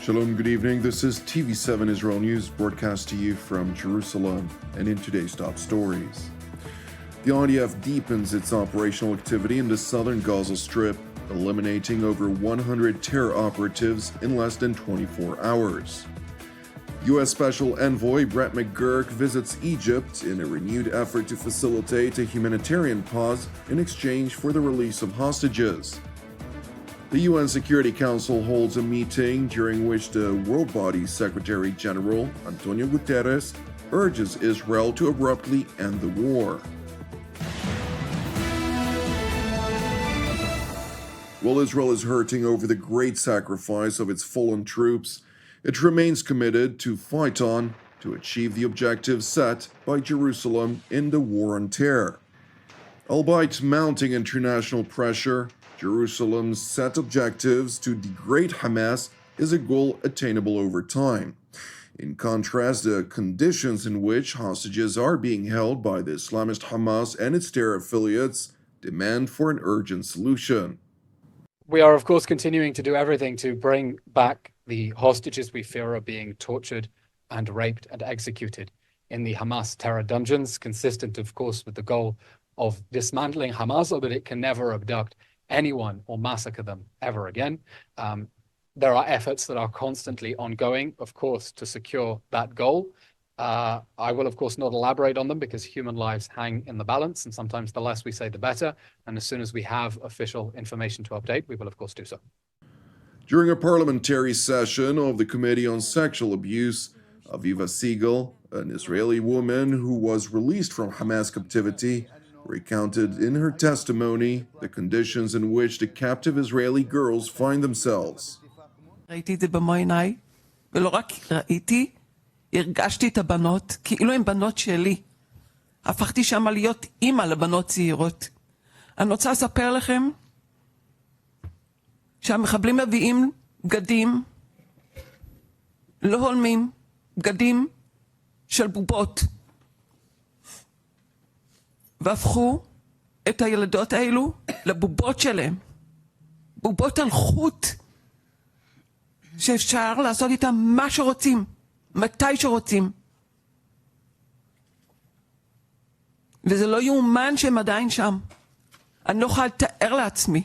Shalom, good evening. This is TV7 Israel News broadcast to you from Jerusalem and in today's top stories. The IDF deepens its operational activity in the southern Gaza Strip, eliminating over 100 terror operatives in less than 24 hours. U.S. Special Envoy Brett McGurk visits Egypt in a renewed effort to facilitate a humanitarian pause in exchange for the release of hostages. The UN Security Council holds a meeting during which the World Body's Secretary General, Antonio Guterres, urges Israel to abruptly end the war. While Israel is hurting over the great sacrifice of its fallen troops, it remains committed to fight on to achieve the objectives set by Jerusalem in the war on terror. Albeit mounting international pressure, Jerusalem's set objectives to degrade Hamas is a goal attainable over time. In contrast, the conditions in which hostages are being held by the Islamist Hamas and its terror affiliates demand for an urgent solution. We are, of course, continuing to do everything to bring back the hostages we fear are being tortured and raped and executed in the Hamas terror dungeons, consistent, of course, with the goal of dismantling Hamas so that it can never abduct anyone or massacre them ever again. There are efforts that are constantly ongoing, of course, to secure that goal. I will, of course, not elaborate on them because human lives hang in the balance, and sometimes the less we say, the better. And as soon as we have official information to update, we will, of course, do so. During a parliamentary session of the Committee on Sexual Abuse, Aviva Siegel, an Israeli woman who was released from Hamas captivity, recounted in her testimony the conditions in which the captive Israeli girls find themselves. ראיתי את זה במו עיניי, ולא רק ראיתי, הרגשתי את הבנות, כאילו הן בנות שלי. הפכתי שם להיות אימא לבנות צעירות. אני רוצה לספר לכם שהמחבלים מביאים בגדים לא הולמים, בגדים של בובות. והפכו את הילדות האלו לבובות שלהם. בובות על חוט שאפשר לעשות איתם מה שרוצים, מתי שרוצים. וזה לא יאומן שהם עדיין שם. אני לא יכולה לתאר לעצמי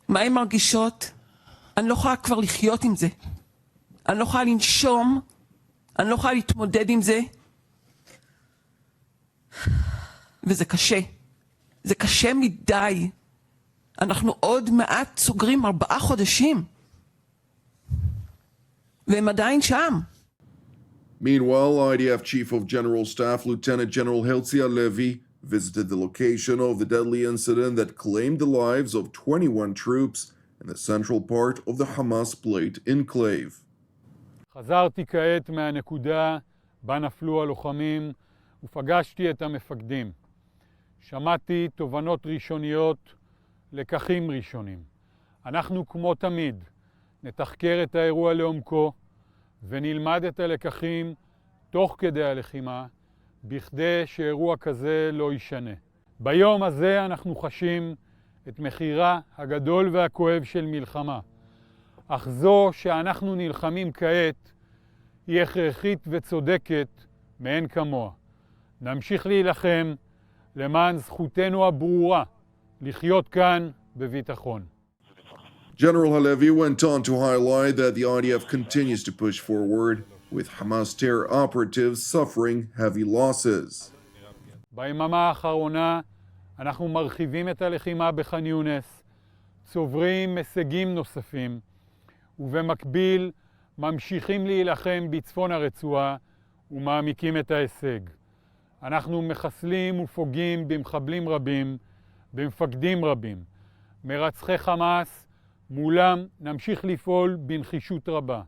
מה הן מרגישות. אני לא יכולה כבר לחיות עם זה. אני לא יכולה לנשום. אני לא יכולה להתמודד עם זה. וזה קשה. זה קשה מדי. אנחנו עוד מעט סוגרים 4 חודשים. והם עדיין שם. Meanwhile, IDF Chief of General Staff Lieutenant General Herzi Halevi visited the location of the deadly incident that claimed the lives of 21 troops in the central part of the Hamas-plagued enclave. חזרתי כעת מהנקודה בה נפלו הלוחמים ופגשתי את המפקדים. שמעתי תובנות ראשוניות, לקחים ראשונים. אנחנו כמו תמיד נתחקר את האירוע לעומקו ונלמד את הלקחים תוך כדי הלחימה בכדי שאירוע כזה לא יישנה. ביום הזה אנחנו חשים את מחירה הגדול והכואב של מלחמה. אך זו שאנחנו נלחמים כעת היא הכרחית וצודקת מאין כמוה. נמשיך להילחם למען זכותנו הברורה לחיות כאן בביטחון. General Halevi went on to highlight that the IDF continues to push forward, with Hamas terror operatives suffering heavy losses. ביממה האחרונה אנחנו מרחיבים את הלחימה בח'אן יונס, צוברים הישגים נוספים, ובמקביל ממשיכים להילחם בצפון הרצועה ומעמיקים את ההישג. אנחנו מחסלים ופוגעים במחבלים רבים, במפקדים רבים. מרצחי חמאס, מולם נמשיך לפעול בנחישות רבה.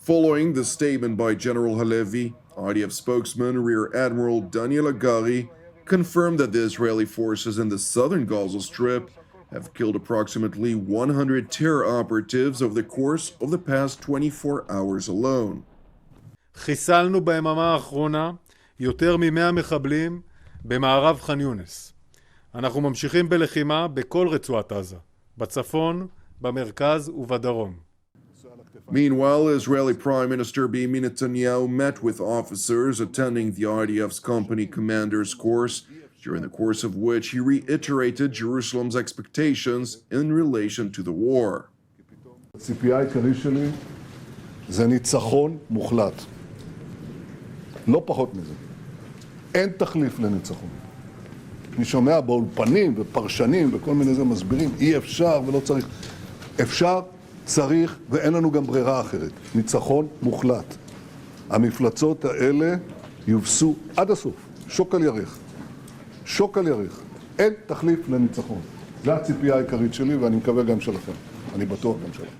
Following the statement by General Halevi, IDF spokesman Rear Admiral Daniel Agari confirmed that the Israeli forces in the southern Gaza Strip have killed approximately 100 terror operatives over the course of the past 24 hours alone. חיסלנו ביממה האחרונה יותר מ-100 מחבלים במערב ח'אן יונס. אנחנו ממשיכים בלחימה בכל רצועת עזה, בצפון במרכז ובדרום. Meanwhile, Israeli Prime Minister Benjamin Netanyahu met with officers attending the IDF's company commander's course, during the course of which he reiterated Jerusalem's expectations in relation to the war. הציפייה העיקרית שלי זה ניצחון מוחלט. לא פחות מזה. אין תחליף לניצחון. אני שומע באולפנים ופרשנים וכל מיני זה מסבירים, אי אפשר ולא צריך. אפשר, צריך ואין לנו גם ברירה אחרת. ניצחון מוחלט. המפלצות האלה יובסו עד הסוף. שוק על ירך. שוק על ירך. אין תחליף לניצחון. זו הציפייה העיקרית שלי ואני מקווה גם שלכם. אני בטוח גם שלכם.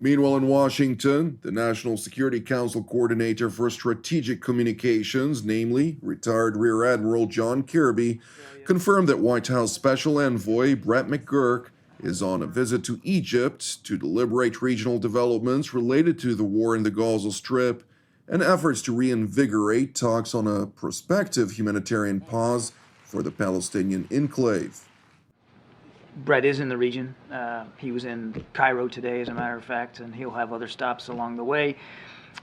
Meanwhile, in Washington, the National Security Council Coordinator for Strategic Communications, namely retired Rear Admiral John Kirby, confirmed that White House Special Envoy Brett McGurk is on a visit to Egypt to deliberate regional developments related to the war in the Gaza Strip and efforts to reinvigorate talks on a prospective humanitarian pause for the Palestinian enclave. Brett is in the region. He was in Cairo today, as a matter of fact, and he'll have other stops along the way.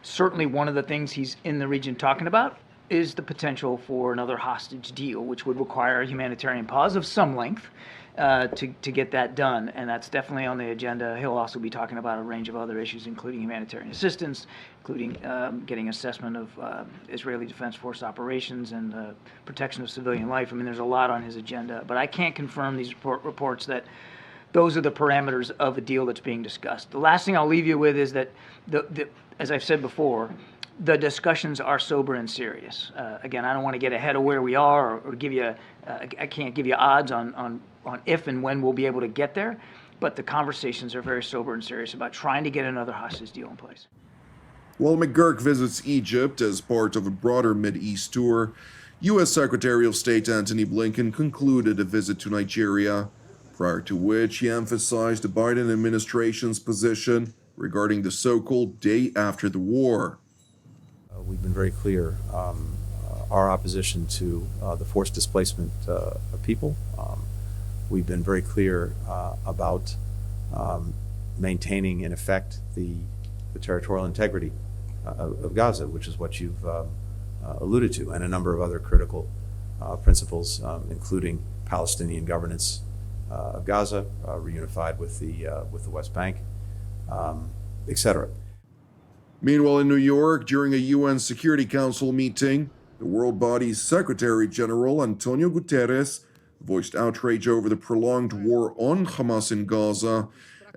Certainly one of the things he's in the region talking about is the potential for another hostage deal, which would require a humanitarian pause of some length to get that done, and that's definitely on the agenda. He'll also be talking about a range of other issues, including humanitarian assistance, including getting assessment of Israeli Defense Force operations and protection of civilian life. I mean, there's a lot on his agenda, but I can't confirm these reports that those are the parameters of a deal that's being discussed. The last thing I'll leave you with is that, as I've said before, the discussions are sober and serious. Again, I don't want to get ahead of where we are or give you, I can't give you odds on if and when we'll be able to get there, but the conversations are very sober and serious about trying to get another hostage deal in place. While McGurk visits Egypt as part of a broader Mideast tour, U.S. Secretary of State Antony Blinken concluded a visit to Nigeria, prior to which he emphasized the Biden administration's position regarding the so-called day after the war. We've been very clear our opposition to the forced displacement of people. We've been very clear about maintaining, in effect, the territorial integrity of Gaza, which is what you've alluded to, and a number of other critical principles, including Palestinian governance of Gaza, reunified with the West Bank, etc. Meanwhile, in New York, during a UN Security Council meeting, the world body's Secretary General Antonio Guterres voiced outrage over the prolonged war on Hamas in Gaza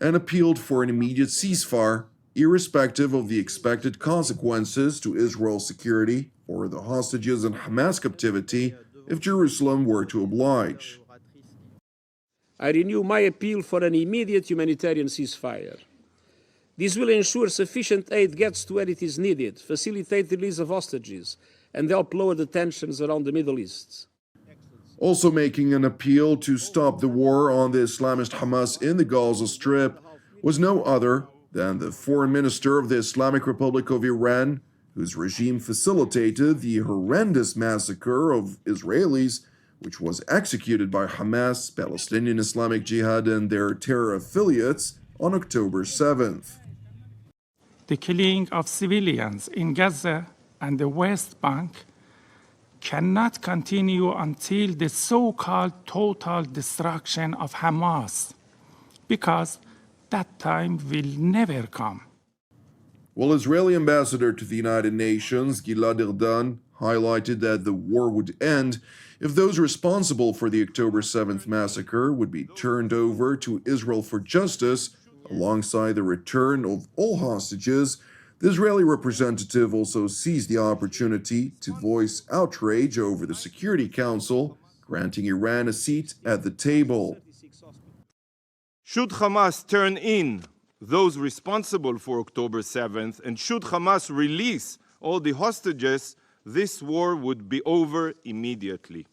and appealed for an immediate ceasefire, irrespective of the expected consequences to Israel's security or the hostages in Hamas captivity if Jerusalem were to oblige. I renew my appeal for an immediate humanitarian ceasefire. This will ensure sufficient aid gets to where it is needed, facilitate the release of hostages, and help lower the tensions around the Middle East. Also making an appeal to stop the war on the Islamist Hamas in the Gaza Strip was no other than the foreign minister of the Islamic Republic of Iran, whose regime facilitated the horrendous massacre of Israelis, which was executed by Hamas, Palestinian Islamic Jihad, and their terror affiliates on October 7th. The killing of civilians in Gaza and the West Bank cannot continue until the so-called total destruction of Hamas, because that time will never come. While Israeli ambassador to the United Nations, Gilad Erdan, highlighted that the war would end if those responsible for the October 7th massacre would be turned over to Israel for justice, alongside the return of all hostages, the Israeli representative also seized the opportunity to voice outrage over the Security Council, granting Iran a seat at the table. Should Hamas turn in those responsible for October 7th, and should Hamas release all the hostages, this war would be over immediately.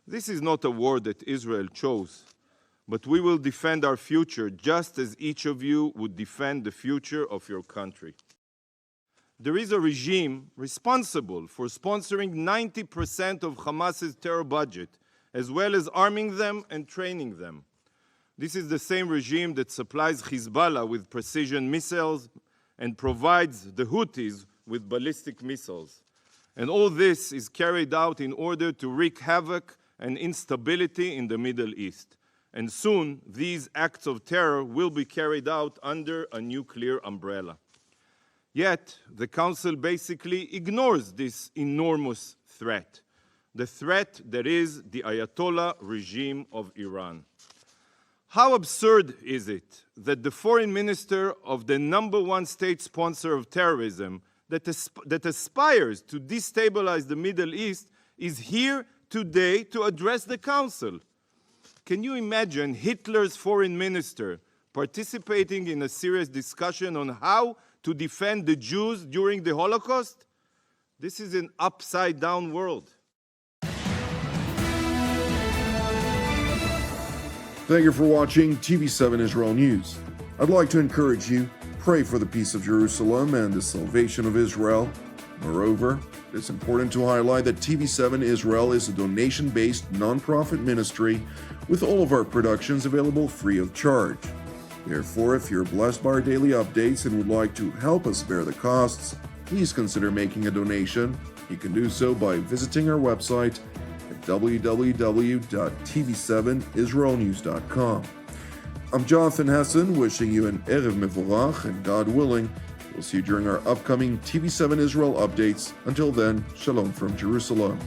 This is not a war that Israel chose, but we will defend our future just as each of you would defend the future of your country. There is a regime responsible for sponsoring 90% of Hamas's terror budget, as well as arming them and training them. This is the same regime that supplies Hezbollah with precision missiles and provides the Houthis with ballistic missiles. And all this is carried out in order to wreak havoc and instability in the Middle East. And soon, these acts of terror will be carried out under a nuclear umbrella. Yet, the Council basically ignores this enormous threat, the threat that is the Ayatollah regime of Iran. How absurd is it that the foreign minister of the #1 state sponsor of terrorism that aspires to destabilize the Middle East is here today to address the Council? Can you imagine Hitler's foreign minister participating in a serious discussion on how to defend the Jews during the Holocaust? This is an upside-down world. Thank you for watching TV7 Israel News. I'd like to encourage you, pray for the peace of Jerusalem and the salvation of Israel. Moreover, it's important to highlight that TV7 Israel is a donation-based nonprofit ministry with all of our productions available free of charge. Therefore, if you're blessed by our daily updates and would like to help us bear the costs, please consider making a donation. You can do so by visiting our website at www.tv7israelnews.com. I'm Jonathan Hessen, wishing you an Erev Mevorach, and God willing, we'll see you during our upcoming TV7 Israel updates. Until then, Shalom from Jerusalem.